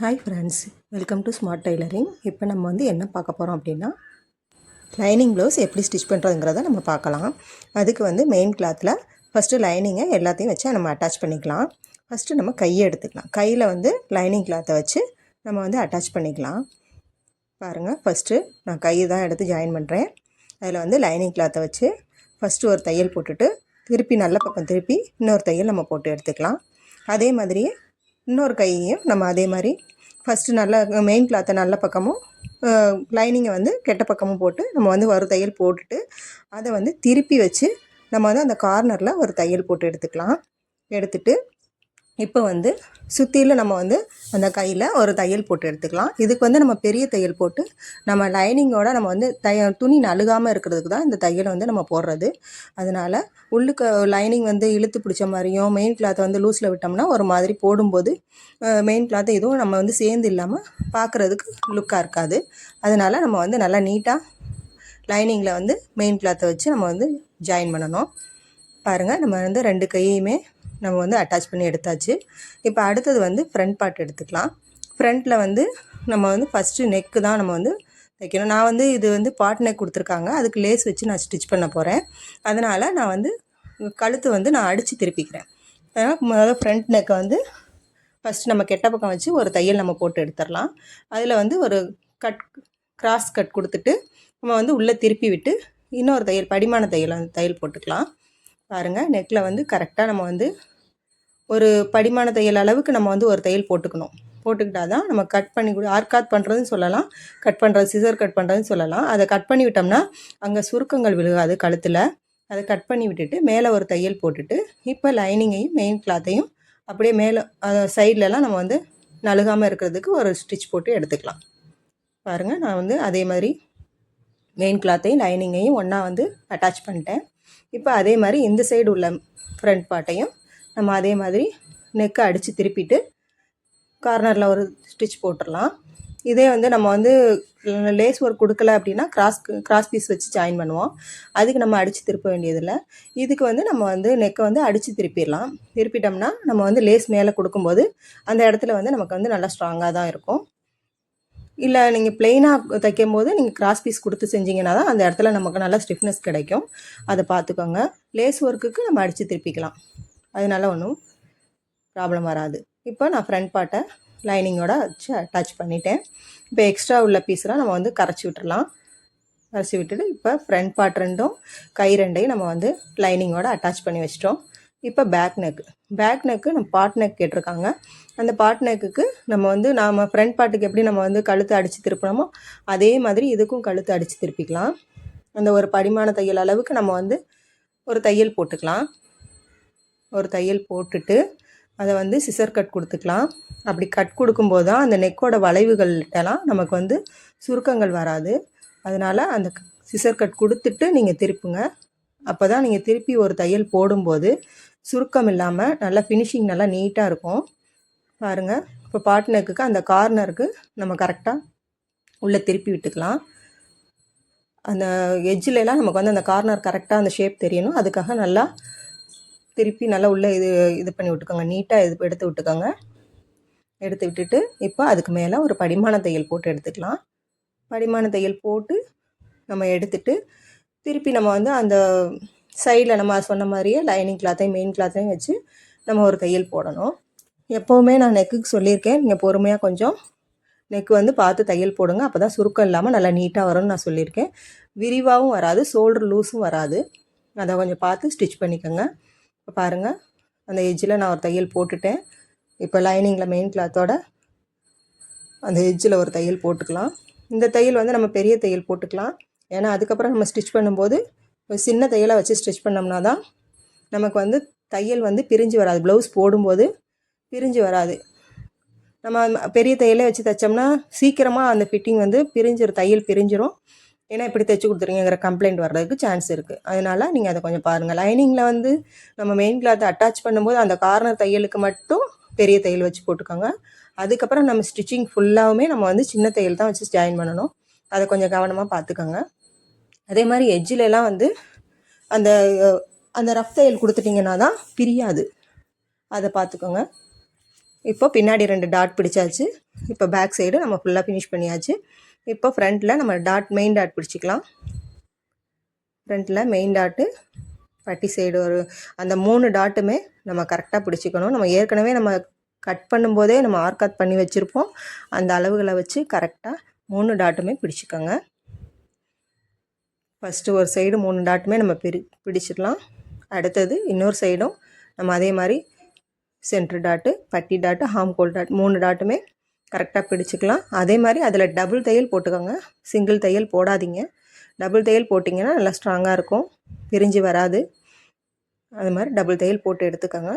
Hi friends, welcome to smart tailoring. இப்போ நம்ம என்ன பார்க்க போகிறோம் அப்படின்னா, லைனிங் ப்ளவுஸ் எப்படி ஸ்டிச் பண்ணுறதுங்கிறத நம்ம பார்க்கலாம். அதுக்கு மெயின் கிளாத்தில் ஃபஸ்ட்டு லைனிங்கை எல்லாத்தையும் வச்சு நம்ம அட்டாச் பண்ணிக்கலாம். ஃபஸ்ட்டு நம்ம கையை எடுத்துக்கலாம். கையில் லைனிங் கிளாத்தை வச்சு நம்ம அட்டாச் பண்ணிக்கலாம். பாருங்கள், ஃபஸ்ட்டு நான் கை தான் எடுத்து ஜாயின் பண்ணுறேன். அதில் லைனிங் கிளாத்தை வச்சு ஃபஸ்ட்டு ஒரு தையல் போட்டுட்டு திருப்பி நல்ல பக்கம் திருப்பி இன்னொரு தையல் நம்ம போட்டு எடுத்துக்கலாம். அதே மாதிரியே இன்னொரு கையையும் நம்ம அதே மாதிரி ஃபஸ்ட்டு நல்லா மெயின் கிளாத்தை நல்ல பக்கமும் லைனிங்கை கெட்ட பக்கமும் போட்டு நம்ம ஒரு தையல் போட்டுட்டு அதை திருப்பி வச்சு நம்ம அந்த கார்னரில் ஒரு தையல் போட்டு எடுத்துக்கலாம். எடுத்துட்டு இப்போ சுற்றிலும் நம்ம அந்த கையில் ஒரு தையல் போட்டு எடுத்துக்கலாம். இதுக்கு நம்ம பெரிய தையல் போட்டு நம்ம லைனிங்கோட நம்ம துணி நழுகாமல் இருக்கிறதுக்கு தான் இந்த தையலை நம்ம போடுறது. அதனால் உள்ளுக்கு லைனிங் இழுத்து பிடிச்ச மாதிரியும் மெயின் கிளாத்தை லூஸில் விட்டோம்னா ஒரு மாதிரி போடும்போது மெயின் கிளாத்தை எதுவும் நம்ம சேர்ந்து இல்லாமல் பார்க்குறதுக்கு லுக்காக இருக்காது. அதனால் நம்ம நல்லா நீட்டாக லைனிங்கில் மெயின் கிளாத்தை வச்சு நம்ம ஜாயின் பண்ணணும். பாருங்கள், நம்ம ரெண்டு கையுமே நம்ம அட்டாச் பண்ணி எடுத்தாச்சு. இப்போ அடுத்தது ஃப்ரண்ட் பார்ட் எடுத்துக்கலாம். ஃப்ரண்ட்டில் நம்ம ஃபஸ்ட்டு நெக்கு தான் நம்ம தைக்கணும். நான் இது பாட் நெக் கொடுத்துருக்காங்க, அதுக்கு லேஸ் வச்சு நான் ஸ்டிச் பண்ண போகிறேன். அதனால் நான் கழுத்து நான் அடித்து திருப்பிக்கிறேன். முதல்ல ஃப்ரண்ட் நெக்கை ஃபஸ்ட்டு நம்ம கெட்ட பக்கம் வச்சு ஒரு தையல் நம்ம போட்டு எடுத்துடலாம். அதில் ஒரு கிராஸ் கட் கொடுத்துட்டு நம்ம உள்ளே திருப்பி விட்டு இன்னொரு தையல் படிமான தையல் போட்டுக்கலாம். பாருங்கள், நெக்கில் கரெக்டாக நம்ம ஒரு படிமான தையல் அளவுக்கு நம்ம ஒரு தையல் போட்டுக்கணும். போட்டுக்கிட்டால் தான் நம்ம கட் பண்ணி கூட ஆர்காட் பண்ணுறதுன்னு சொல்லலாம், கட் பண்ணுறது சிசர் கட் பண்ணுறதுன்னு சொல்லலாம். அதை கட் பண்ணி விட்டோம்னா அங்கே சுருக்கங்கள் விழுகாது கழுத்தில். அதை கட் பண்ணி விட்டுட்டு மேலே ஒரு தையல் போட்டுட்டு இப்போ லைனிங்கையும் மெயின் கிளாத்தையும் அப்படியே மேலே சைட்லலாம் நம்ம நழுகாமல் இருக்கிறதுக்கு ஒரு ஸ்டிச் போட்டு எடுத்துக்கலாம். பாருங்கள், நான் அதே மாதிரி மெயின் கிளாத்தையும் லைனிங்கையும் ஒன்றா அட்டாச் பண்ணிட்டேன். இப்போ அதே மாதிரி இந்த சைடு உள்ள ஃப்ரண்ட் பார்ட்டையும் நம்ம அதே மாதிரி நெக்கை அடித்து திருப்பிட்டு கார்னரில் ஒரு ஸ்டிச் போட்டுடலாம். இதே நம்ம லேஸ் ஒர்க் கொடுக்கல அப்படின்னா கிராஸ் பீஸ் வச்சு ஜாயின் பண்ணுவோம். அதுக்கு நம்ம அடித்து திருப்ப வேண்டியதில்லை. இதுக்கு நம்ம நெக்கை அடித்து திருப்பிடலாம். திருப்பிட்டோம்னா நம்ம லேஸ் மேலே கொடுக்கும்போது அந்த இடத்துல நமக்கு நல்லா ஸ்ட்ராங்காக தான் இருக்கும். இல்லை நீங்கள் ப்ளெயினாக தைக்கும் போது நீங்கள் கிராஸ் பீஸ் கொடுத்து செஞ்சிங்கன்னா தான் அந்த இடத்துல நமக்கு நல்லா ஸ்டிஃப்னஸ் கிடைக்கும். அதை பார்த்துக்கோங்க. லேஸ் ஒர்க்குக்கு நம்ம அடித்து திருப்பிக்கலாம், அதனால ஒன்றும் ப்ராப்ளம் வராது. இப்போ நான் ஃப்ரண்ட் பார்ட்டை லைனிங்கோட வச்சு அட்டாச் பண்ணிட்டேன். இப்போ எக்ஸ்ட்ரா உள்ள பீஸ்லாம் நம்ம கரைச்சி விட்டுடலாம். கரைச்சி விட்டுட்டு இப்போ ஃப்ரண்ட் பார்ட் ரெண்டும் கை ரெண்டையும் நம்ம லைனிங்கோட அட்டாச் பண்ணி வச்சிட்டோம். இப்போ பேக் நெக்கு நம்ம பாட் நெக் கேட்டிருக்காங்க. அந்த பாட் நெக்குக்கு நம்ம ஃப்ரண்ட் பார்ட்டுக்கு எப்படி நம்ம கழுத்து அடித்து திருப்பினோமோ அதே மாதிரி இதுக்கும் கழுத்து அடித்து திருப்பிக்கலாம். அந்த ஒரு படிமான தையல் அளவுக்கு நம்ம ஒரு தையல் போட்டுக்கலாம். ஒரு தையல் போட்டுட்டு அதை சிசர் கட் கொடுத்துக்கலாம். அப்படி கட் கொடுக்கும்போது தான் அந்த நெக்கோட வளைவுகள்கிட்டலாம் நமக்கு சுருக்கங்கள் வராது. அதனால் அந்த சிசர் கட் கொடுத்துட்டு நீங்கள் திருப்புங்க. அப்போ தான் நீங்கள் திருப்பி ஒரு தையல் போடும்போது சுருக்கம் இல்லாமல் நல்லா ஃபினிஷிங் நல்லா நீட்டாக இருக்கும். பாருங்கள், இப்போ பாட் நெக்குக்கு அந்த கார்னருக்கு நம்ம கரெக்டாக உள்ளே திருப்பி விட்டுக்கலாம். அந்த எட்ஜிலலாம் நமக்கு அந்த கார்னர் கரெக்டாக அந்த ஷேப் தெரியணும். அதுக்காக நல்லா திருப்பி நல்லா உள்ளே இது பண்ணி விட்டுக்கோங்க, நீட்டாக எடுத்து விட்டுக்கோங்க. எடுத்து விட்டுட்டு இப்போ அதுக்கு மேலே ஒரு படிமான தையல் போட்டு எடுத்துக்கலாம். படிமான தையல் போட்டு நம்ம எடுத்துட்டு திருப்பி நம்ம அந்த சைடில் நம்ம சொன்ன மாதிரியே லைனிங் கிளாத்தையும் மெயின் கிளாத்தையும் வச்சு நம்ம ஒரு தையல் போடணும். எப்போவுமே நான் நெக்குக்கு சொல்லியிருக்கேன், நீங்கள் பொறுமையாக கொஞ்சம் நெக்கு பார்த்து தையல் போடுங்க. அப்போ தான் சுருக்கம் இல்லாமல் நல்லா நீட்டாக வரும்னு நான் சொல்லியிருக்கேன். விரிவாகவும் வராது, ஷோல்டர் லூஸும் வராது. அதை கொஞ்சம் பார்த்து ஸ்டிச் பண்ணிக்கோங்க. இப்போ பாருங்கள், அந்த எட்ஜில் நான் ஒரு தையல் போட்டுட்டேன். இப்போ லைனிங்கில் மெயின் கிளாத்தோட அந்த எட்ஜில் ஒரு தையல் போட்டுக்கலாம். இந்த தையல் நம்ம பெரிய தையல் போட்டுக்கலாம். ஏன்னா அதுக்கப்புறம் நம்ம ஸ்டிச் பண்ணும்போது சின்ன தையலாக வச்சு ஸ்டிச் பண்ணோம்னா தான் நமக்கு தையல் பிரிஞ்சு வராது. ப்ளவுஸ் போடும்போது பிரிஞ்சு வராது. நம்ம பெரிய தையலே வச்சு தைச்சோம்னா சீக்கிரமாக அந்த ஃபிட்டிங் தையல் பிரிஞ்சிரும். ஏன்னா இப்படி தைச்சி கொடுத்துருங்கிற கம்ப்ளைண்ட் வர்றதுக்கு சான்ஸ் இருக்குது. அதனால் நீங்கள் அதை கொஞ்சம் பாருங்கள். லைனிங்கில் நம்ம மெயின் கிளாத்தை அட்டாச் பண்ணும்போது அந்த கார்னர் தையலுக்கு மட்டும் பெரிய தையல் வச்சு போட்டுக்கோங்க. அதுக்கப்புறம் நம்ம ஸ்டிச்சிங் ஃபுல்லாகவுமே நம்ம சின்ன தையல் தான் வச்சு ஜாயின் பண்ணணும். அதை கொஞ்சம் கவனமாக பார்த்துக்கோங்க. அதே மாதிரி எட்ஜிலலாம் அந்த அந்த ரஃப் தையல் கொடுத்துட்டிங்கன்னா தான் பிரியாது. அதை பார்த்துக்கோங்க. இப்போ பின்னாடி 2 டாட் பிடிச்சாச்சு. இப்போ பேக் சைடு நம்ம ஃபுல்லாக ஃபினிஷ் பண்ணியாச்சு. இப்போ ஃப்ரண்ட்டில் நம்ம மெயின் டாட் பிடிச்சிக்கலாம். ஃப்ரண்ட்டில் மெயின் டாட்டு, பட்டி சைடு அந்த 3 டாட்டுமே நம்ம கரெக்டாக பிடிச்சிக்கணும். நம்ம ஏற்கனவே நம்ம கட் பண்ணும்போதே நம்ம ஆர்காட் பண்ணி வச்சுருப்போம். அந்த அளவுகளை வச்சு கரெக்டாக 3 டாட்டுமே பிடிச்சிக்கோங்க. ஃபஸ்ட்டு ஒரு சைடு 3 டாட்டுமே நம்ம பிடிச்சிடலாம். அடுத்தது இன்னொரு சைடும் நம்ம அதே மாதிரி சென்ட்ரு டாட்டு, பட்டி டாட்டு, ஹாம்கோல் டாட் 3 டாட்டுமே கரெக்டாக பிடிச்சிக்கலாம். அதே மாதிரி அதில் டபுள் தையல் போட்டுக்கோங்க. சிங்கிள் தையல் போடாதீங்க. டபுள் தையல் போட்டிங்கன்னா நல்லா ஸ்ட்ராங்காக இருக்கும், பிரிஞ்சு வராது. அது மாதிரி டபுள் தையல் போட்டு எடுத்துக்கோங்க.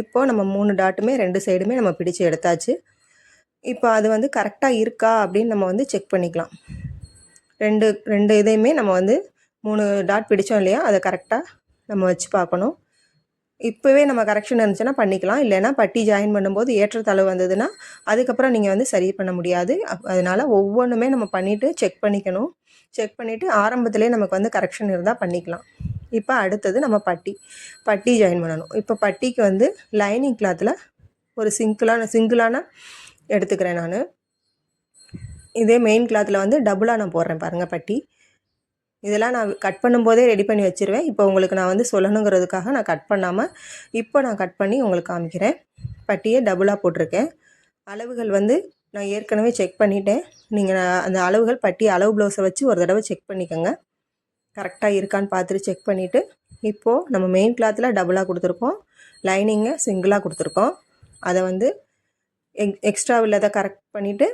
இப்போது நம்ம 3 டாட்டுமே 2 சைடுமே நம்ம பிடிச்சி எடுத்தாச்சு. இப்போ அது கரெக்டாக இருக்கா அப்படின்னு நம்ம செக் பண்ணிக்கலாம். ரெண்டு இதையுமே நம்ம 3 டாட் பிடிச்சோம் இல்லையா, அதை கரெக்டாக நம்ம வச்சு பார்க்கணும். இப்போவே நம்ம கரெக்ஷன் இருந்துச்சுன்னா பண்ணிக்கலாம். இல்லைன்னா பட்டி ஜாயின் பண்ணும்போது ஏற்றத்தாழ்வு வந்ததுன்னா அதுக்கப்புறம் நீங்கள் சரி பண்ண முடியாது. அதனால் ஒவ்வொன்றுமே நம்ம பண்ணிவிட்டு செக் பண்ணிக்கணும். செக் பண்ணிவிட்டு ஆரம்பத்துலேயே நமக்கு கரெக்ஷன் இருந்தால் பண்ணிக்கலாம். இப்போ அடுத்தது நம்ம பட்டி ஜாயின் பண்ணணும். இப்போ பட்டிக்கு லைனிங் கிளாத்தில் ஒரு சிங்கிளான எடுத்துக்கிறேன் நான். இதே மெயின் கிளாத்தில் டபுளாக நான் போடுறேன் பாருங்கள் பட்டி. இதெல்லாம் நான் கட் பண்ணும்போதே ரெடி பண்ணி வச்சுருவேன். இப்போ உங்களுக்கு நான் சொல்லணுங்கிறதுக்காக நான் கட் பண்ணாமல் இப்போ நான் கட் பண்ணி உங்களுக்கு காமிக்கிறேன். பட்டியை டபுளாக போட்டிருக்கேன். அளவுகள் நான் ஏற்கனவே செக் பண்ணிட்டேன். நீங்கள் அந்த அளவுகள் பட்டி அளவு ப்ளவுஸை வச்சு ஒரு தடவை செக் பண்ணிக்கோங்க. கரெக்டாக இருக்கான்னு பார்த்துட்டு செக் பண்ணிவிட்டு, இப்போது நம்ம மெயின் கிளாத்தில் டபுளாக கொடுத்துருக்கோம், லைனிங்கை சிங்கிளாக கொடுத்துருக்கோம். அதை எக்ஸ்ட்ரா உள்ளதை கரெக்ட் பண்ணிவிட்டு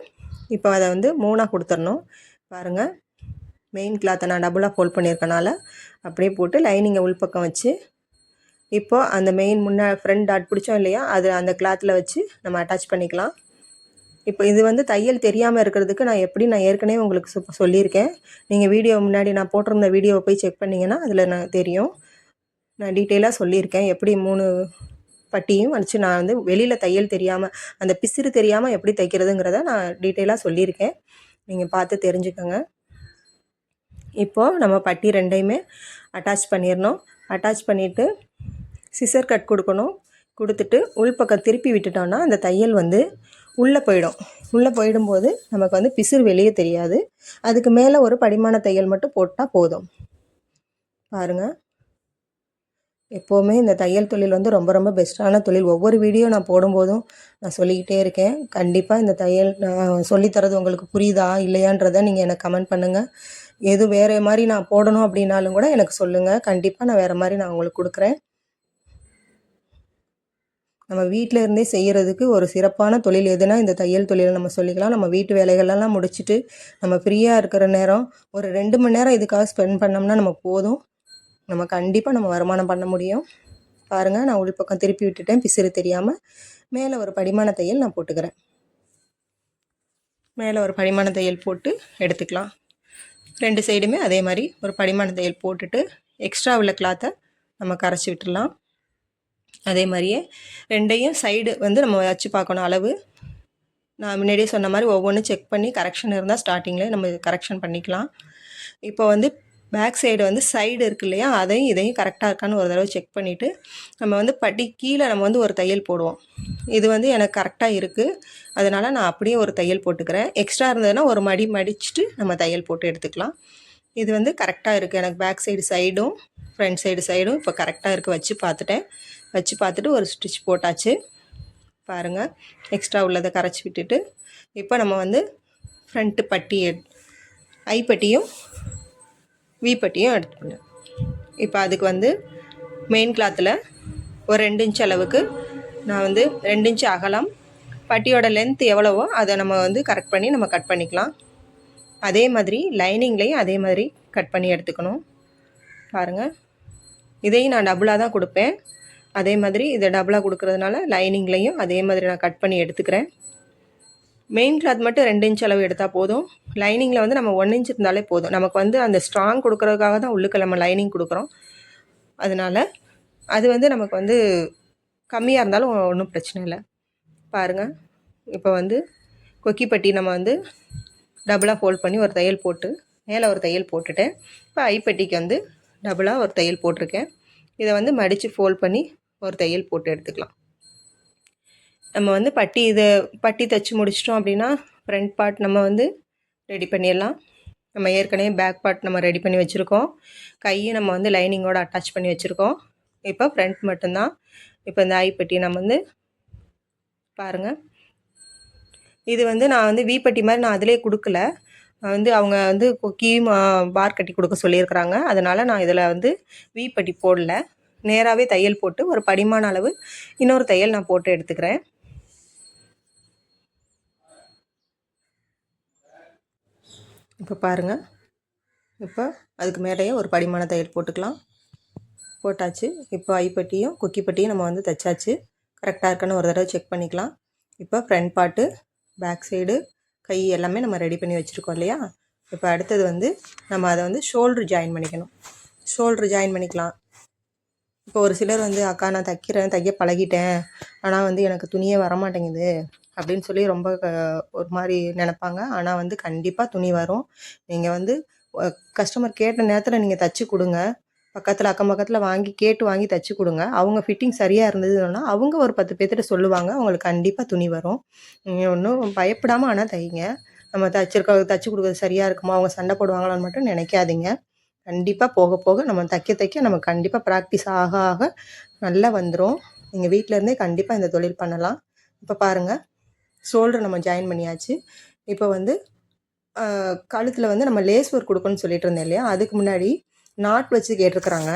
இப்போ அதை 3ஆக கொடுத்துடணும். பாருங்கள், மெயின் கிளாத்தை நான் டபுளாக ஃபோல்ட் பண்ணியிருக்கனால அப்படியே போட்டு லைனிங்கை உள்பக்கம் வச்சு இப்போது அந்த மெயின் ஃப்ரண்ட் டாட் பிடிச்சோம் இல்லையா, அது அந்த கிளாத்தில் வச்சு நம்ம அட்டாச் பண்ணிக்கலாம். இப்போ இது தையல் தெரியாமல் இருக்கிறதுக்கு நான் ஏற்கனவே உங்களுக்கு சொல்லியிருக்கேன். நீங்கள் வீடியோ முன்னாடி நான் போட்டிருந்த வீடியோவை போய் செக் பண்ணிங்கன்னா அதில் தெரியும். நான் டீட்டெயிலாக சொல்லியிருக்கேன். எப்படி 3 பட்டியும் வச்சு நான் வெளியில் தையல் தெரியாமல், அந்த பிசிறு தெரியாமல் எப்படி தைக்கிறதுங்கிறத நான் டீட்டெயிலாக சொல்லியிருக்கேன். நீங்கள் பார்த்து தெரிஞ்சுக்கோங்க. இப்போது நம்ம பட்டி 2யுமே அட்டாச் பண்ணிடணும். அட்டாச் பண்ணிவிட்டு சிசர் கட் கொடுக்கணும். கொடுத்துட்டு உள்பக்கம் திருப்பி விட்டுட்டோன்னா அந்த தையல் உள்ளே போயிடும். உள்ளே போயிடும்போது நமக்கு பிசிறு வெளியே தெரியாது. அதுக்கு மேலே ஒரு படிமான தையல் மட்டும் போட்டால் போதும். பாருங்கள், எப்போவுமே இந்த தையல் தொழில் ரொம்ப ரொம்ப பெஸ்ட்டான தொழில். ஒவ்வொரு வீடியோ நான் போடும்போதும் நான் சொல்லிக்கிட்டே இருக்கேன். கண்டிப்பாக இந்த தையல் நான் சொல்லித்தரது உங்களுக்கு புரியுதா இல்லையான்றதை நீங்கள் எனக்கு கமெண்ட் பண்ணுங்கள். எது வேறு மாதிரி நான் போடணும் அப்படின்னாலும் கூட எனக்கு சொல்லுங்கள். கண்டிப்பாக நான் வேறு மாதிரி நான் உங்களுக்கு கொடுக்குறேன். நம்ம வீட்டில் இருந்தே செய்கிறதுக்கு ஒரு சிறப்பான தொழில் எதுனா இந்த தையல் தொழிலை நம்ம சொல்லிக்கலாம். நம்ம வீட்டு வேலைகளெல்லாம் முடிச்சுட்டு நம்ம ஃப்ரீயாக இருக்கிற நேரம் ஒரு 2 மணி நேரம் இதுக்காக ஸ்பெண்ட் பண்ணோம்னா நமக்கு போதும். நம்ம கண்டிப்பாக நம்ம வருமானம் பண்ண முடியும். பாருங்கள், நான் உள்பக்கம் திருப்பி விட்டுட்டேன். பிசிறு தெரியாமல் மேலே ஒரு படிமான தையல் நான் போட்டுக்கிறேன். மேலே ஒரு படிமான தையல் போட்டு எடுத்துக்கலாம். 2 சைடுமே அதே மாதிரி ஒரு படிமான தையல் போட்டுட்டு எக்ஸ்ட்ரா உள்ள கிளாத்தை நம்ம கரைச்சி விட்டுடலாம். அதே மாதிரியே 2யும் சைடு நம்ம வச்சு பார்க்கணும் அளவு. நான் முன்னாடியே சொன்ன மாதிரி ஒவ்வொன்றும் செக் பண்ணி கரெக்ஷன் இருந்தால் ஸ்டார்டிங்கில் நம்ம கரெக்ஷன் பண்ணிக்கலாம். இப்போ பேக் சைடு சைடு இருக்கு இல்லையா, அதையும் இதையும் கரெக்டாக இருக்கான்னு ஒரு தடவை செக் பண்ணிவிட்டு நம்ம பட்டி கீழே நம்ம ஒரு தையல் போடுவோம். இது எனக்கு கரெக்டாக இருக்குது, அதனால் நான் அப்படியே ஒரு தையல் போட்டுக்கிறேன். எக்ஸ்ட்ரா இருந்ததுன்னா ஒரு மடிச்சுட்டு நம்ம தையல் போட்டு எடுத்துக்கலாம். இது கரெக்டாக இருக்குது. எனக்கு பேக் சைடும் ஃப்ரண்ட் சைடும் இப்போ கரெக்டாக இருக்குது. வச்சு பார்த்துட்டு ஒரு ஸ்டிச் போட்டாச்சு. பாருங்கள், எக்ஸ்ட்ரா உள்ளதை கரைச்சி விட்டுட்டு இப்போ நம்ம ஃப்ரண்ட்டு பட்டி ஐப்பட்டியும் வீப்பட்டியும் எடுத்துக்கணும். இப்போ அதுக்கு மெயின் கிளாத்தில் ஒரு 2 இன்ச் அளவுக்கு நான் 2 இன்ச் அகலம், பட்டியோட லென்த் எவ்வளவோ அதை நம்ம கரெக்ட் பண்ணி நம்ம கட் பண்ணிக்கலாம். அதே மாதிரி லைனிங்லேயும் அதே மாதிரி கட் பண்ணி எடுத்துக்கணும். பாருங்கள், இதையும் நான் டபுளாக தான் கொடுப்பேன். அதே மாதிரி இதை டபுளாக கொடுக்கறதுனால லைனிங்லேயும் அதே மாதிரி நான் கட் பண்ணி எடுத்துக்கிறேன். மெயின் கிளாத் மட்டும் 2 இன்ச் அளவு எடுத்தால் போதும். லைனிங்கில் நம்ம 1 இன்ச் இருந்தாலே போதும். நமக்கு அந்த ஸ்ட்ராங் கொடுக்கறதுக்காக தான் உள்ளுக்கு நம்ம லைனிங் கொடுக்குறோம். அதனால் அது நமக்கு கம்மியாக இருந்தாலும் ஒன்றும் பிரச்சனை இல்லை. பாருங்கள், இப்போ கொக்கிப்பட்டி நம்ம டபுளாக ஃபோல்ட் பண்ணி ஒரு தையல் போட்டு மேலே ஒரு தையல் போட்டுட்டேன். இப்போ ஐப்பட்டிக்கு டபுளாக ஒரு தையல் போட்டிருக்கேன். இதை மடித்து ஃபோல்ட் பண்ணி ஒரு தையல் போட்டு எடுத்துக்கலாம். நம்ம வந்து பட்டி தைச்சி முடிச்சிட்டோம் அப்படின்னா ஃப்ரண்ட் பார்ட் நம்ம வந்து ரெடி பண்ணிடலாம். நம்ம ஏற்கனவே பேக் பார்ட் நம்ம ரெடி பண்ணி வச்சுருக்கோம். கையை நம்ம வந்து லைனிங்கோடு அட்டாச் பண்ணி வச்சுருக்கோம். இப்போ ஃப்ரண்ட் மட்டும்தான். இப்போ இந்த ஐப்பட்டி நம்ம வந்து பாருங்கள், இது வந்து நான் வந்து வீப்பட்டி மாதிரி நான் அதிலே கொடுக்கல. வந்து அவங்க வந்து கொக்கியும் பார் கட்டி கொடுக்க சொல்லியிருக்கிறாங்க. அதனால் நான் இதில் வந்து வீப்பட்டி போடல. நேராகவே தையல் போட்டு ஒரு படிமான அளவு இன்னொரு தையல் நான் போட்டு எடுத்துக்கிறேன். இப்போ பாருங்கள், இப்போ அதுக்கு மேலேயே ஒரு படிமான தையல் போட்டுக்கலாம். போட்டாச்சு. இப்போ ஐப்பட்டியும் கொக்கிப்பட்டியும் நம்ம வந்து தைச்சாச்சு. கரெக்டாக இருக்குன்னு ஒரு தடவை செக் பண்ணிக்கலாம். இப்போ ஃப்ரண்ட் பார்ட்டு, பேக் சைடு, கை எல்லாமே நம்ம ரெடி பண்ணி வச்சுருக்கோம் இல்லையா. இப்போ அடுத்தது வந்து நம்ம அதை வந்து ஷோல்ட்ரு ஜாயின் பண்ணிக்கணும். ஷோல்ட்ரு ஜாயின் பண்ணிக்கலாம். இப்போ ஒரு சிலர் வந்து அக்கா நான் தைக்க பழகிட்டேன், ஆனால் வந்து எனக்கு துணியே வரமாட்டேங்குது அப்படின்னு சொல்லி ரொம்ப ஒரு மாதிரி நினப்பாங்க. ஆனால் வந்து கண்டிப்பாக துணி வரும். நீங்கள் வந்து கஸ்டமர் கேட்ட நேரத்தில் நீங்கள் தைச்சி கொடுங்க. பக்கத்தில் அக்கம் பக்கத்தில் கேட்டு வாங்கி தைச்சி கொடுங்க. அவங்க ஃபிட்டிங் சரியாக இருந்ததுன்னா அவங்க ஒரு 10 பேர்த்திட்ட சொல்லுவாங்க. அவங்களுக்கு கண்டிப்பாக துணி வரும். நீங்கள் ஒன்றும் பயப்படாமல் ஆனால் தைங்க. நம்ம தைச்சி கொடுக்குறது சரியாக இருக்குமா, அவங்க சண்டை போடுவாங்களான்னு மட்டும் நினைக்காதீங்க. கண்டிப்பாக போக போக நம்ம தைக்க நம்ம கண்டிப்பாக ப்ராக்டிஸ் ஆக ஆக நல்லா வந்துடும். நீங்கள் வீட்டிலேருந்தே கண்டிப்பாக இந்த தொழில் பண்ணலாம். இப்போ பாருங்கள், ஷோல்டர் நம்ம ஜாயின் பண்ணியாச்சு. இப்போ வந்து கழுத்தில் வந்து நம்ம லேஸ் ஒர்க் கொடுக்கணும்னு சொல்லிட்டு இருந்தேன் இல்லையா, அதுக்கு முன்னாடி நாட் வச்சு கேட்டிருக்கிறாங்க.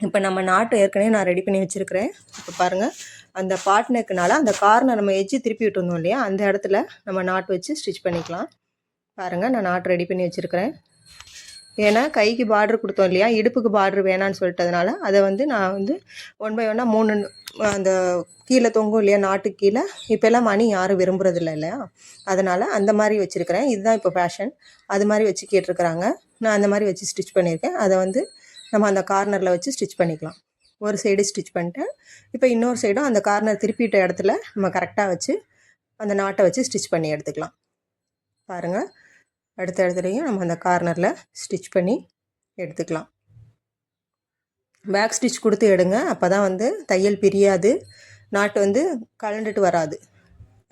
இப்போ நம்ம நாட்டு ஏற்கனவே நான் ரெடி பண்ணி வச்சுருக்கிறேன். இப்போ பாருங்கள், அந்த பார்ட்னருக்குனால அந்த கார்னர் நம்ம எஜ்ஜு திருப்பி விட்டுருந்தோம் இல்லையா, அந்த இடத்துல நம்ம நாட் வச்சு ஸ்டிச் பண்ணிக்கலாம். பாருங்கள், நான் நாட் ரெடி பண்ணி வச்சுருக்கிறேன். ஏன்னா கைக்கு பார்ட்ரு கொடுத்தோம் இல்லையா, இடுப்புக்கு பார்ட்ரு வேணான்னு சொல்லிட்டதுனால அதை வந்து நான் வந்து 1 பை 1 3 அந்த கீழே தொங்கும் இல்லையா நாட்டுக்கு கீழே, இப்போல்லாம் மணி யாரும் விரும்புகிறதில்ல இல்லையா, அதனால் அந்த மாதிரி வச்சுருக்கிறேன். இதுதான் இப்போ ஃபேஷன். அது மாதிரி வச்சு கேட்டிருக்கிறாங்க. நான் அந்த மாதிரி வச்சு ஸ்டிச் பண்ணியிருக்கேன். அதை வந்து நம்ம அந்த கார்னரில் வச்சு ஸ்டிச் பண்ணிக்கலாம். ஒரு சைடு ஸ்டிச் பண்ணிட்டேன். இப்போ இன்னொரு சைடும் அந்த கார்னர் திருப்பிட்ட இடத்துல நம்ம கரெக்டாக வச்சு அந்த நாட்டை வச்சு ஸ்டிச் பண்ணி எடுத்துக்கலாம். பாருங்கள், அடுத்த இடத்துலையும் நம்ம அந்த கார்னரில் ஸ்டிச் பண்ணி எடுத்துக்கலாம். பேக் ஸ்டிச் கொடுத்து எடுங்க, அப்போ தான் வந்து தையல் பிரியாது, நாட்டு வந்து கலண்டுட்டு வராது.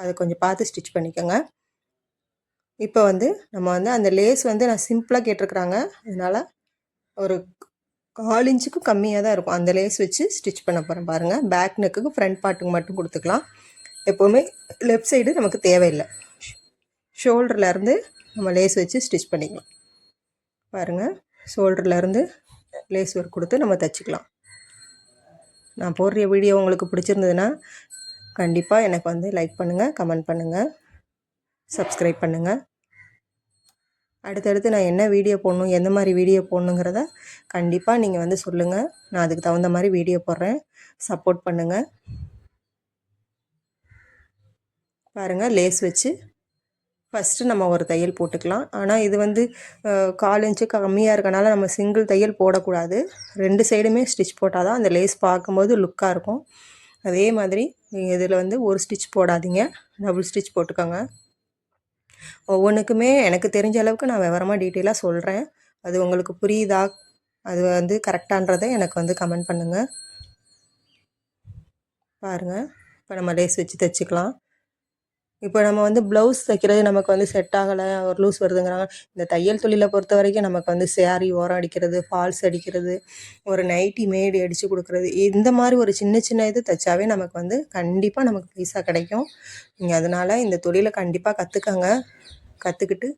அதை கொஞ்சம் பார்த்து ஸ்டிச் பண்ணிக்கோங்க. இப்போ வந்து நம்ம வந்து அந்த லேஸ் வந்து நான் சிம்பிளாக கேட்டிருக்குறாங்க, அதனால் ஒரு 4 இன்ச்சுக்கும் கம்மியாக தான் இருக்கும். அந்த லேஸ் வச்சு ஸ்டிச் பண்ண போகிறேன். பாருங்கள், பேக் நெக்குக்கு ஃப்ரண்ட் பார்ட்டுக்கு மட்டும் கொடுத்துக்கலாம். எப்போவுமே லெஃப்ட் சைடு நமக்கு தேவையில்லை. ஷோல்டர்லேருந்து நம்ம லேஸ் வச்சு ஸ்டிச் பண்ணிக்கலாம். பாருங்கள், ஷோல்டர்லேருந்து லேஸ் ஒர்க் கொடுத்து நம்ம தைச்சிக்கலாம். நான் போடுற வீடியோ உங்களுக்கு பிடிச்சிருந்ததுன்னா கண்டிப்பாக எனக்கு வந்து லைக் பண்ணுங்கள், கமெண்ட் பண்ணுங்கள், சப்ஸ்கிரைப் பண்ணுங்கள். அடுத்தடுத்து நான் என்ன வீடியோ போடணும், எந்த மாதிரி வீடியோ போடணுங்கிறத கண்டிப்பாக நீங்கள் வந்து சொல்லுங்கள். நான் அதுக்கு தகுந்த மாதிரி வீடியோ போடுறேன். சப்போர்ட் பண்ணுங்கள். பாருங்கள், லேஸ் வச்சு ஃபஸ்ட்டு நம்ம ஒரு தையல் போட்டுக்கலாம். ஆனால் இது வந்து 4 இன்ச்சு கம்மியாக இருக்கனால நம்ம சிங்கிள் தையல் போடக்கூடாது. 2 சைடுமே ஸ்டிச் போட்டால் தான் அந்த லேஸ் பார்க்கும்போது லுக்காக இருக்கும். அதே மாதிரி நீங்கள் இதில் வந்து ஒரு ஸ்டிச் போடாதீங்க, டபுள் ஸ்டிச் போட்டுக்கோங்க. ஒவ்வொன்றுக்குமே எனக்கு தெரிஞ்ச அளவுக்கு நான் விவரமாக டீட்டெயிலாக சொல்கிறேன். அது உங்களுக்கு புரியுதா, அது வந்து கரெக்டான்றதை எனக்கு வந்து கமெண்ட் பண்ணுங்கள். பாருங்கள், இப்போ நம்ம லேஸ் வச்சு தைச்சிக்கலாம். இப்போ நம்ம வந்து ப்ளவுஸ் தைக்கிறது நமக்கு வந்து செட் ஆகலை, ஒரு லூஸ் வருதுங்கிறாங்க. இந்த தையல் தொழிலை பொறுத்த வரைக்கும் நமக்கு வந்து சேரீ ஓரம் அடிக்கிறது, ஃபால்ஸ் அடிக்கிறது, ஒரு நைட்டி மேடி அடித்து கொடுக்குறது, இந்த மாதிரி ஒரு சின்ன சின்ன இது தைச்சாவே நமக்கு வந்து கண்டிப்பாக நமக்கு பைசா கிடைக்கும். நீங்கள் அதனால் இந்த தொழிலை கண்டிப்பாக கற்றுக்கங்க. கற்றுக்கிட்டு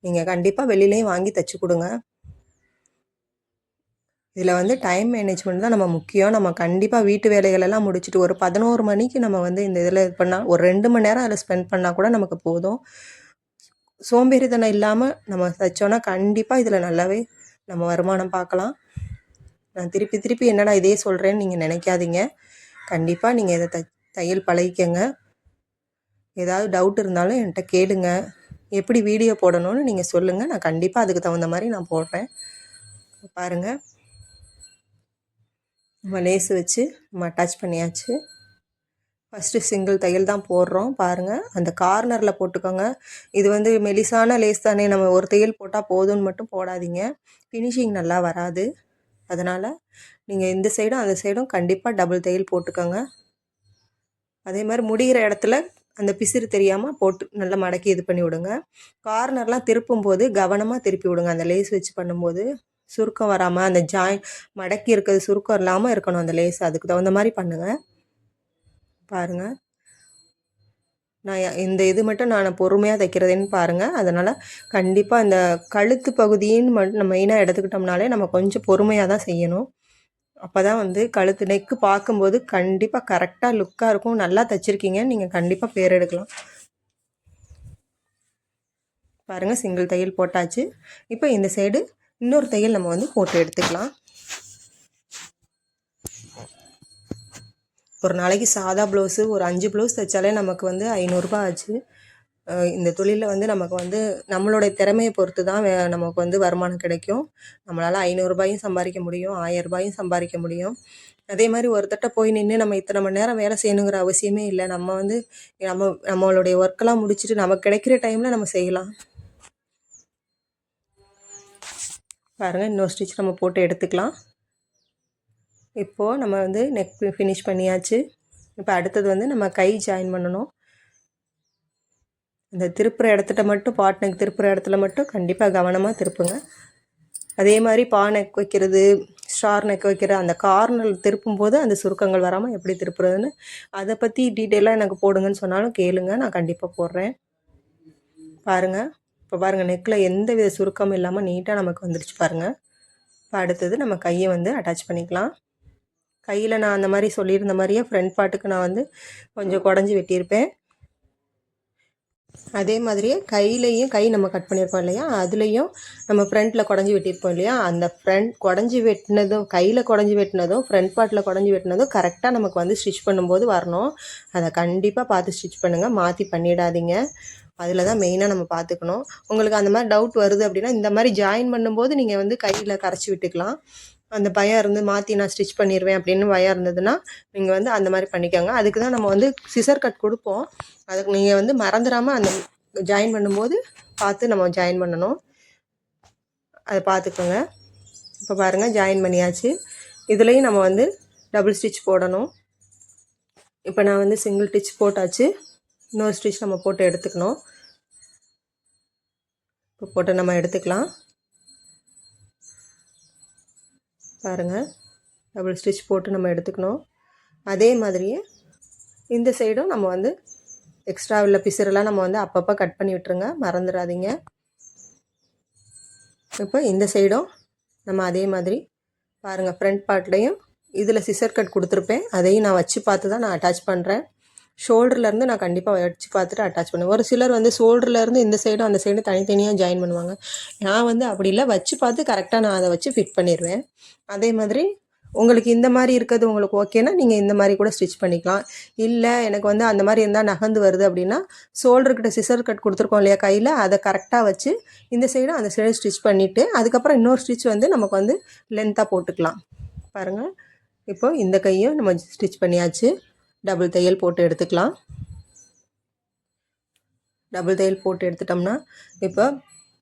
நீங்கள் கண்டிப்பாக வெளியிலையும் வாங்கி தைச்சி கொடுங்க. இதில் வந்து டைம் மேனேஜ்மெண்ட் தான் நம்ம முக்கியம். நம்ம கண்டிப்பாக வீட்டு வேலைகளெல்லாம் முடிச்சுட்டு ஒரு 11 மணிக்கு நம்ம வந்து இந்த இதில் இது பண்ணால் ஒரு 2 மணி நேரம் அதில் ஸ்பெண்ட் பண்ணால் கூட நமக்கு போதும். சோம்பேறித்தனம் இல்லாமல் நம்ம தைச்சோன்னா கண்டிப்பாக இதில் நல்லாவே நம்ம வருமானம் பார்க்கலாம். நான் திருப்பி திருப்பி என்னடா இதே சொல்கிறேன்னு நீங்கள் நினைக்காதீங்க. கண்டிப்பாக நீங்கள் இதை தையல் பழகிக்கங்க. ஏதாவது டவுட் இருந்தாலும் என்கிட்ட கேளுங்க. எப்படி வீடியோ போடணும்னு நீங்கள் சொல்லுங்கள், நான் கண்டிப்பாக அதுக்கு தகுந்த மாதிரி நான் போடுறேன். பாருங்கள், நம்ம லேஸ் வச்சு நம்ம அட்டாச் பண்ணியாச்சு. ஃபஸ்ட்டு சிங்கிள் தையல் தான் போடுறோம். பாருங்கள், அந்த கார்னரில் போட்டுக்கோங்க. இது வந்து மெலிசான லேஸ் தானே, நம்ம ஒரு தையல் போட்டால் போதும்னு மட்டும் போடாதீங்க, ஃபினிஷிங் நல்லா வராது. அதனால் நீங்கள் இந்த சைடும் அந்த சைடும் கண்டிப்பாக டபுள் தையல் போட்டுக்கோங்க. அதே மாதிரி முடிகிற இடத்துல அந்த பிசிறு தெரியாமல் போட்டு நல்லா மடக்கி இது பண்ணி விடுங்க. கார்னர்லாம் திருப்பும்போது கவனமாக திருப்பி விடுங்க. அந்த லேஸ் வச்சு பண்ணும்போது சுருக்கம் வராமல் அந்த மடக்கி இருக்கிறது சுருக்கம் இல்லாமல் இருக்கணும் அந்த லேஸ். அதுக்கு தகுந்த மாதிரி பண்ணுங்கள். பாருங்கள், நான் இந்த இது மட்டும் நான் பொறுமையாக தைக்கிறதுன்னு பாருங்கள். அதனால் கண்டிப்பாக இந்த கழுத்து பகுதின்னு மட்டும் நம்ம மெயினாக எடுத்துக்கிட்டோம்னாலே நம்ம கொஞ்சம் பொறுமையாக தான் செய்யணும். அப்போ தான் வந்து கழுத்து நெக்கு பார்க்கும்போது கண்டிப்பாக கரெக்டாக லுக்காக இருக்கும். நல்லா தைச்சிருக்கீங்க, நீங்கள் கண்டிப்பாக பேர் எடுக்கலாம். பாருங்கள், சிங்கிள் தையல் போட்டாச்சு. இப்போ இந்த சைடு இன்னொரு தையல் நம்ம வந்து போட்டு எடுத்துக்கலாம். ஒரு நாளைக்கு சாதா ப்ளவுஸு ஒரு 5 ப்ளவுஸ் தைச்சாலே நமக்கு வந்து 500 ரூபாய் ஆச்சு. இந்த தொழிலில் வந்து நமக்கு வந்து நம்மளுடைய திறமையை பொறுத்து தான் நமக்கு வந்து வருமானம் கிடைக்கும். நம்மளால் 500 ரூபாயும் சம்பாதிக்க முடியும், 1000 ரூபாயும் சம்பாதிக்க முடியும். அதே மாதிரி ஒருத்தட்ட போய் நின்று நம்ம இத்தனை மணி நேரம் வேலை செய்யணுங்கிற அவசியமே இல்லை. நம்ம வந்து நம்மளுடைய ஒர்க்கெல்லாம் முடிச்சுட்டு நமக்கு கிடைக்கிற டைமில் நம்ம செய்யலாம். பாருங்கள், இன்னொரு ஸ்டிச் நம்ம போட்டு எடுத்துக்கலாம். இப்போது நம்ம வந்து நெக் ஃபினிஷ் பண்ணியாச்சு. இப்போ அடுத்தது வந்து நம்ம கை ஜாயின் பண்ணணும். இந்த திருப்புற இடத்துல மட்டும் பாட் நெக் திருப்புற இடத்துல மட்டும் கண்டிப்பாக கவனமாக திருப்புங்க. அதே மாதிரி பா நெக் வைக்கிறது, ஸ்டார் நெக் வைக்கிற அந்த கார்னர் திருப்பும்போது அந்த சுருக்கங்கள் வராமல் எப்படி திருப்புறதுன்னு அதை பற்றி டீட்டெயிலாக எனக்கு போடுங்கன்னு சொன்னாலும் கேளுங்க, நான் கண்டிப்பாக போடுறேன். பாருங்கள், இப்போ பாருங்கள், நெக்கில் எந்த வித சுருக்கமும் இல்லாமல் நீட்டாக நமக்கு வந்துடுச்சு பாருங்கள். இப்போ அடுத்தது நம்ம கையை வந்து அட்டாச் பண்ணிக்கலாம். கையில் நான் அந்த மாதிரி சொல்லியிருந்த மாதிரியே ஃப்ரண்ட் பார்ட்டுக்கு நான் வந்து கொஞ்சம் குடஞ்சி வெட்டியிருப்பேன். அதே மாதிரியே கையிலையும் கை நம்ம கட் பண்ணியிருப்போம் இல்லையா, அதுலேயும் நம்ம ஃப்ரண்ட்டில் குடஞ்சி வெட்டியிருப்போம் இல்லையா, அந்த ஃப்ரண்ட் குடஞ்சி வெட்டினதும் கையில் குடஞ்சி வெட்டினதும் ஃப்ரண்ட் பார்ட்டில் குடஞ்சி வெட்டினதும் கரெக்டாக நமக்கு வந்து ஸ்டிச் பண்ணும்போது வரணும். அதை கண்டிப்பாக பார்த்து ஸ்டிச் பண்ணுங்கள், மாற்றி பண்ணிடாதீங்க. அதில் தான் மெயினாக நம்ம பார்த்துக்கணும். உங்களுக்கு அந்த மாதிரி டவுட் வருது அப்படின்னா இந்த மாதிரி ஜாயின் பண்ணும்போது நீங்கள் வந்து கையில் கரைச்சி விட்டுக்கலாம். அந்த பயம் இருந்து மாற்றி நான் ஸ்டிச் பண்ணிடுவேன் அப்படின்னு பயம் இருந்ததுன்னா நீங்கள் வந்து அந்த மாதிரி பண்ணிக்கோங்க. அதுக்கு தான் நம்ம வந்து சிசர் கட் கொடுப்போம். அதுக்கு நீங்கள் வந்து மறந்துடாமல் அந்த ஜாயின் பண்ணும்போது பார்த்து நம்ம ஜாயின் பண்ணணும். அதை பார்த்துக்கோங்க. இப்போ பாருங்கள், ஜாயின் பண்ணியாச்சு. இதுலேயும் நம்ம வந்து டபுள் ஸ்டிச் போடணும். இப்போ நான் வந்து சிங்கிள் ஸ்டிச் போட்டாச்சு. இன்னொரு ஸ்டிச் நம்ம போட்டு எடுத்துக்கணும். இப்போ போட்டு நம்ம எடுத்துக்கலாம். பாருங்கள், டபுள் ஸ்டிச் போட்டு நம்ம எடுத்துக்கணும். அதே மாதிரியே இந்த சைடும் நம்ம வந்து எக்ஸ்ட்ரா உள்ள பிசுரெல்லாம் நம்ம வந்து அப்பப்போ கட் பண்ணி விட்டுருங்க, மறந்துடாதீங்க. இப்போ இந்த சைடும் நம்ம அதே மாதிரி பாருங்கள், ஃப்ரண்ட் பார்ட்லேயும் இதில் சிசர் கட் கொடுத்துருப்பேன், அதையும் நான் வச்சு பார்த்து தான் நான் அட்டாச் பண்ணுறேன். ஷோல்டர்லேருந்து நான் கண்டிப்பாக வச்சு பார்த்துட்டு அட்டாச் பண்ணுவேன். ஒரு சிலர் வந்து ஷோல்டர்லேருந்து இந்த சைடும் அந்த சைடும் தனித்தனியாக ஜாயின் பண்ணுவாங்க. நான் வந்து அப்படி இல்லை, வச்சு பார்த்து கரெக்டாக நான் அதை வச்சு ஃபிட் பண்ணிடுவேன். அதே மாதிரி உங்களுக்கு இந்த மாதிரி இருக்கிறது உங்களுக்கு ஓகேனா நீங்கள் இந்த மாதிரி கூட ஸ்டிச் பண்ணிக்கலாம். இல்லை எனக்கு வந்து அந்த மாதிரி இருந்தால் நகர்ந்து வருது அப்படின்னா ஷோல்டர்கிட்ட சிசர் கட் கொடுத்துருக்கோம் இல்லையா கையில், அதை கரெக்டாக வச்சு இந்த சைடும் அந்த சைடும் ஸ்டிச் பண்ணிவிட்டு அதுக்கப்புறம் இன்னொரு ஸ்டிச் வந்து நமக்கு வந்து லென்த்தாக போட்டுக்கலாம். பாருங்கள், இப்போ இந்த கையும் நம்ம ஸ்டிச் பண்ணியாச்சு. டபுள் தையல் போட்டு எடுத்துக்கலாம். டபுள் தையல் போட்டு எடுத்துட்டோம்னா இப்போ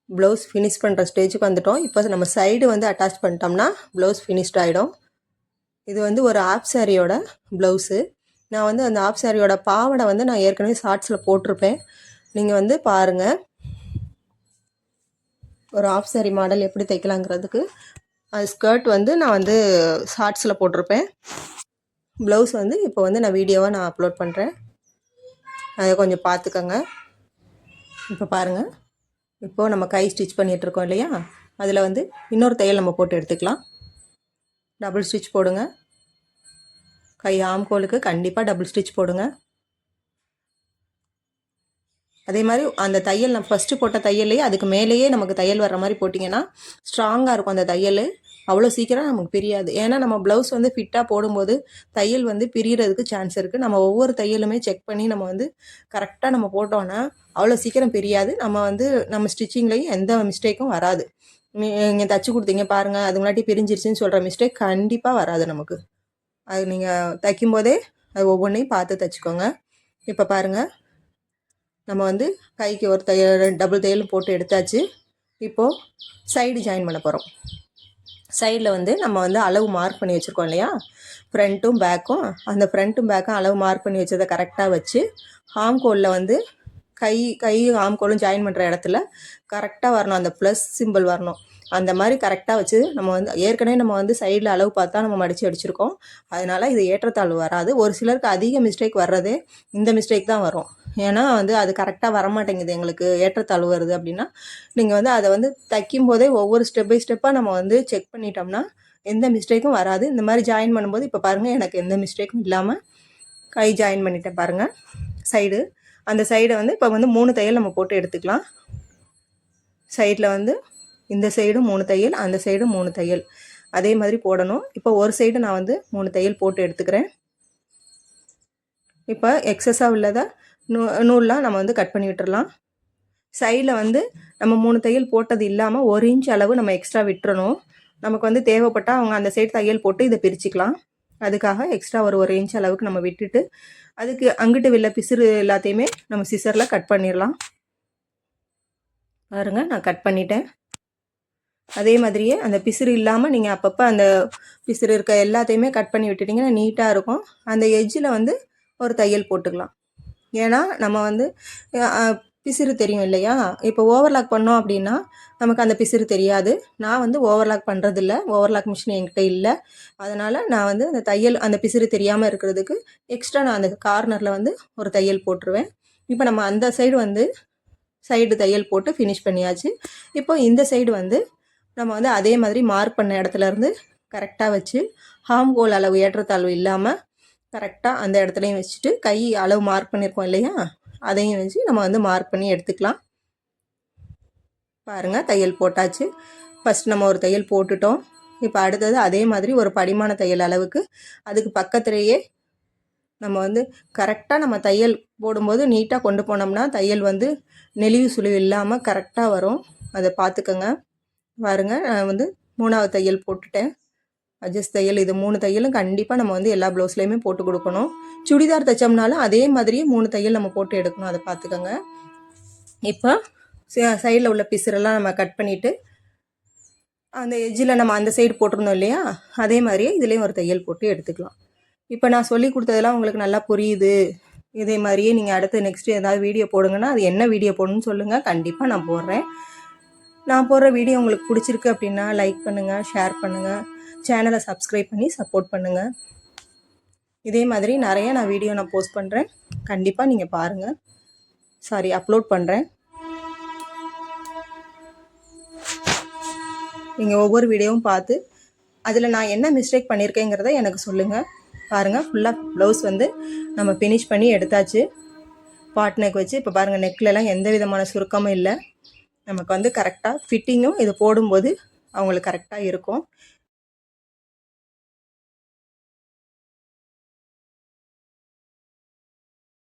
ப்ளவுஸ் ஃபினிஷ் பண்ணுற ஸ்டேஜுக்கு வந்துட்டோம். இப்போ நம்ம சைடு வந்து அட்டாச் பண்ணிட்டோம்னா ப்ளவுஸ் ஃபினிஷ்ட் ஆகிடும். இது வந்து ஒரு ஆஃப் சாரியோட ப்ளவுஸு. நான் வந்து அந்த ஆஃப் சாரியோட பாவாடை வந்து நான் ஏற்கனவே ஷார்ட்ஸில் போட்டிருப்பேன், நீங்கள் வந்து பாருங்கள். ஒரு ஆஃப் சாரி மாடல் எப்படி தைக்கலாங்கிறதுக்கு அது ஸ்கர்ட் வந்து நான் வந்து ஷார்ட்ஸில் போட்டிருப்பேன். ப்ளவுஸ் வந்து இப்போ வந்து நான் வீடியோவாக நான் அப்லோட் பண்ணுறேன், அதை கொஞ்சம் பார்த்துக்கோங்க. இப்போ பாருங்கள், இப்போது நம்ம கை ஸ்டிச் பண்ணிகிட்ருக்கோம் இல்லையா, அதில் வந்து இன்னொரு தையல் நம்ம போட்டு எடுத்துக்கலாம். டபுள் ஸ்டிச் போடுங்க. கை ஆம்கோலுக்கு கண்டிப்பாக டபுள் ஸ்டிச் போடுங்க. அதே மாதிரி அந்த தையல் நம்ம ஃபஸ்ட்டு போட்ட தையல்லையே அதுக்கு மேலேயே நமக்கு தையல் வர்ற மாதிரி போட்டிங்கன்னா ஸ்ட்ராங்காக இருக்கும் அந்த தையல். அவ்வளோ சீக்கிரம் நமக்கு பிரியாது. ஏன்னா நம்ம ப்ளவுஸ் வந்து ஃபிட்டாக போடும்போது தையல் வந்து பிரியறதுக்கு சான்ஸ் இருக்குது. நம்ம ஒவ்வொரு தையலுமே செக் பண்ணி நம்ம வந்து கரெக்டாக நம்ம போட்டோன்னா அவ்வளோ சீக்கிரம் பிரியாது. நம்ம வந்து நம்ம ஸ்டிச்சிங்லேயும் எந்த மிஸ்டேக்கும் வராது. நீங்கள் தைச்சி கொடுத்தீங்க பாருங்கள் அது முன்னாடி பிரிஞ்சிருச்சுன்னு சொல்கிற மிஸ்டேக் கண்டிப்பாக வராது நமக்கு. அது நீங்கள் தைக்கும்போதே அது ஒவ்வொன்றையும் பார்த்து தைச்சிக்கோங்க. இப்போ பாருங்கள், நம்ம வந்து கைக்கு ஒரு தையல் டபுள் தையல் போட்டு எடுத்தாச்சு. இப்போது சைடு ஜாயின் பண்ண போகிறோம். சைடில் வந்து நம்ம வந்து அளவு மார்க் பண்ணி வச்சுருக்கோம் இல்லையா, ஃப்ரண்ட்டும் பேக்கும். அந்த ஃப்ரண்ட்டும் பேக்கும் அளவு மார்க் பண்ணி வச்சதை கரெக்டாக வச்சு ஆம்கோலில் வந்து கையும் ஆம்கோலும் ஜாயின் பண்ணுற இடத்துல கரெக்டாக வரணும், அந்த ப்ளஸ் சிம்பிள் வரணும். அந்த மாதிரி கரெக்டாக வச்சு நம்ம வந்து ஏற்கனவே நம்ம வந்து சைடில் அளவு பார்த்தா நம்ம மடித்து அடிச்சிருக்கோம். அதனால் இது ஏற்றத்தாழ்வு வராது. ஒரு சிலருக்கு அதிக மிஸ்டேக் வர்றதே இந்த மிஸ்டேக் தான் வரும். ஏன்னா வந்து அது கரெக்டாக வரமாட்டேங்குது, எங்களுக்கு ஏற்றத்தாழ்வு வருது அப்படின்னா நீங்கள் வந்து அதை வந்து தைக்கும் போதே ஒவ்வொரு ஸ்டெப் பை ஸ்டெப்பாக நம்ம வந்து செக் பண்ணிட்டோம்னா எந்த மிஸ்டேக்கும் வராது. இந்த மாதிரி ஜாயின் பண்ணும்போது இப்போ பாருங்கள், எனக்கு எந்த மிஸ்டேக்கும் இல்லாமல் கை ஜாயின் பண்ணிட்டேன் பாருங்கள். சைடு அந்த சைடை வந்து இப்போ வந்து 3 தையல் நம்ம போட்டு எடுத்துக்கலாம். சைடில் வந்து இந்த சைடு 3 தையல், அந்த சைடு 3 தையல் அதே மாதிரி போடணும். இப்போ ஒரு சைடு நான் வந்து 3 தையல் போட்டு எடுத்துக்கிறேன். இப்போ எக்ஸஸாக உள்ளதை நூல்லாம் நம்ம வந்து கட் பண்ணி விட்டுறலாம். சைடில் வந்து நம்ம 3 தையல் போட்டது இல்லாமல் 1 இன்ச் அளவு நம்ம எக்ஸ்ட்ரா விட்டுறணும். நமக்கு வந்து தேவைப்பட்டால் அவங்க அந்த சைடு தையல் போட்டு இதை பிரிச்சுக்கலாம். அதுக்காக எக்ஸ்ட்ரா ஒரு 1 இன்ச் அளவுக்கு நம்ம விட்டுட்டு அதுக்கு அங்கிட்டு வெளில பிசுறு எல்லாத்தையுமே நம்ம சிசரில் கட் பண்ணிடலாம். பாருங்கள், நான் கட் பண்ணிட்டேன். அதே மாதிரியே அந்த பிசுறு இல்லாமல் நீங்கள் அப்பப்போ அந்த பிசுறு இருக்க எல்லாத்தையுமே கட் பண்ணி விட்டுட்டிங்கன்னா நீட்டாக இருக்கும். அந்த எட்ஜில் வந்து ஒரு தையல் போட்டுக்கலாம். ஏன்னா நம்ம வந்து பிசுறு தெரியும் இல்லையா, இப்போ ஓவர்லாக் பண்ணோம் அப்படின்னா நமக்கு அந்த பிசுறு தெரியாது. நான் வந்து ஓவர்லாக் பண்ணுறதில்ல, ஓவர்லாக் மிஷின் என்கிட்ட இல்லை. அதனால் நான் வந்து அந்த தையல் அந்த பிசுறு தெரியாமல் இருக்கிறதுக்கு எக்ஸ்ட்ரா நான் அந்த கார்னரில் வந்து ஒரு தையல் போட்டுருவேன். இப்போ நம்ம அந்த சைடு வந்து சைடு தையல் போட்டு ஃபினிஷ் பண்ணியாச்சு. இப்போ இந்த சைடு வந்து நம்ம வந்து அதே மாதிரி மார்க் பண்ண இடத்துலேருந்து கரெக்டாக வச்சு ஹாம்கோல் அளவு ஏற்றத்தாழ்வு இல்லாமல் கரெக்டாக அந்த இடத்துலையும் வச்சுட்டு கை அளவு மார்க் பண்ணியிருக்கோம் இல்லையா, அதையும் வச்சு நம்ம வந்து மார்க் பண்ணி எடுத்துக்கலாம். பாருங்கள், தையல் போட்டாச்சு. ஃபஸ்ட் நம்ம ஒரு தையல் போட்டுட்டோம். இப்போ அடுத்தது அதே மாதிரி ஒரு படிமான தையல் அளவுக்கு அதுக்கு பக்கத்துலேயே நம்ம வந்து கரெக்டாக நம்ம தையல் போடும்போது நீட்டாக கொண்டு போனோம்னா தையல் வந்து நெளிவு சுழிவு இல்லாமல் கரெக்டாக வரும். அதை பார்த்துக்கோங்க. பாருங்கள், நான் வந்து 3வது தையல் போட்டுட்டேன். அட்ஜஸ்ட் தையல், இது 3 தையலும் கண்டிப்பாக நம்ம வந்து எல்லா ப்ளவுஸ்லேயுமே போட்டு கொடுக்கணும். சுடிதார் தைச்சோம்னாலும் அதே மாதிரியே 3 தையல் நம்ம போட்டு எடுக்கணும், அதை பார்த்துக்கோங்க. இப்போ சைடில் உள்ள பிசுரெல்லாம் நம்ம கட் பண்ணிவிட்டு அந்த எட்ஜில் நம்ம அந்த சைடு போட்டிருந்தோம் இல்லையா, அதே மாதிரியே இதுலேயும் ஒரு தையல் போட்டு எடுத்துக்கலாம். இப்போ நான் சொல்லி கொடுத்ததெல்லாம் உங்களுக்கு நல்லா புரியுது, இதே மாதிரியே நீங்கள் அடுத்து நெக்ஸ்ட்டு ஏதாவது வீடியோ போடுங்கன்னா அது என்ன வீடியோ போடணும்னு சொல்லுங்கள், கண்டிப்பாக நான் போடுறேன். நான் போடுற வீடியோ உங்களுக்கு பிடிச்சிருக்கு அப்படின்னா லைக் பண்ணுங்கள், ஷேர் பண்ணுங்கள், சேனலை சப்ஸ்கிரைப் பண்ணி சப்போர்ட் பண்ணுங்கள். இதே மாதிரி நிறைய நான் வீடியோ நான் போஸ்ட் பண்ணுறேன், கண்டிப்பாக நீங்கள் பாருங்கள். அப்லோட் பண்ணுறேன். நீங்கள் ஒவ்வொரு வீடியோவும் பார்த்து அதில் நான் என்ன மிஸ்டேக் பண்ணியிருக்கேங்கிறத எனக்கு சொல்லுங்கள். பாருங்கள், ஃபுல்லாக ப்ளவுஸ் வந்து நம்ம ஃபினிஷ் பண்ணி எடுத்தாச்சு. பாட் நெக் வச்சு இப்போ பாருங்கள், நெக்லலாம் எந்த விதமான சுருக்கமும் இல்லை. நமக்கு வந்து கரெக்டாக ஃபிட்டிங்கும் இது போடும்போது அவங்களுக்கு கரெக்டாக இருக்கும்.